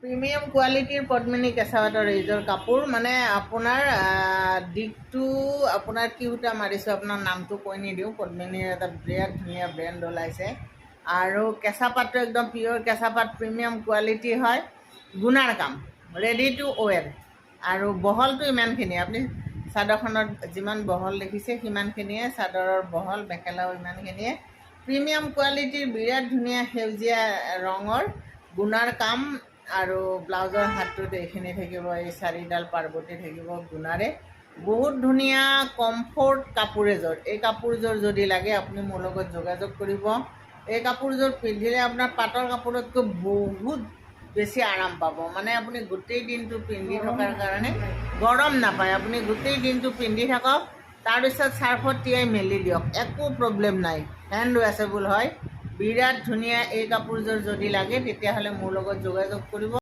Premium কোৱালিটিৰ পদ্মিনী কেঁচা পাটৰ এইযোৰ কাপোৰ মানে আপোনাৰ দিগটো আপোনাৰ কিউটা মাৰিছোঁ, আপোনাৰ নামটো কৈ নিদিওঁ। পদ্মিনীৰ এটা বিৰাট ধুনীয়া ব্ৰেণ্ড ওলাইছে আৰু কেঁচা পাতটো একদম পিয়'ৰ কেঁচা পাত, প্ৰিমিয়াম কোৱালিটি হয়, গুণাৰ কাম, ৰেডি টু ৱেৰ। আৰু বহলটো ইমানখিনি, আপুনি চাদৰখনত যিমান বহল দেখিছে সিমানখিনিয়ে, চাদৰৰ বহল, মেখেলাও ইমানখিনিয়ে। প্ৰিমিয়াম কোৱালিটিৰ বিৰাট ধুনীয়া সেউজীয়া ৰঙৰ গুণাৰ কাম আৰু ব্লাউজৰ হাতটোত এইখিনি থাকিব, এই চাৰিডাল পাৰ্বতী থাকিব গুণাৰে। বহুত ধুনীয়া কমফৰ্ট কাপোৰ এযোৰ। এই কাপোৰযোৰ যদি লাগে আপুনি মোৰ লগত যোগাযোগ কৰিব। এই কাপোৰযোৰ পিন্ধিলে আপোনাৰ পাটৰ কাপোৰতকৈ বহুত বেছি আৰাম পাব। মানে আপুনি গোটেই দিনটো পিন্ধি থকাৰ কাৰণে গৰম নাপায়। আপুনি গোটেই দিনটো পিন্ধি থাকক, তাৰপিছত চাৰ্ফত তিয়াই মেলি দিয়ক, একো প্ৰব্লেম নাই। হেণ্ড ৱাছেবল হয়, বিৰাট ধুনীয়া। এই কাপোৰযোৰ যদি লাগে তেতিয়াহ'লে মোৰ লগত যোগাযোগ কৰিব।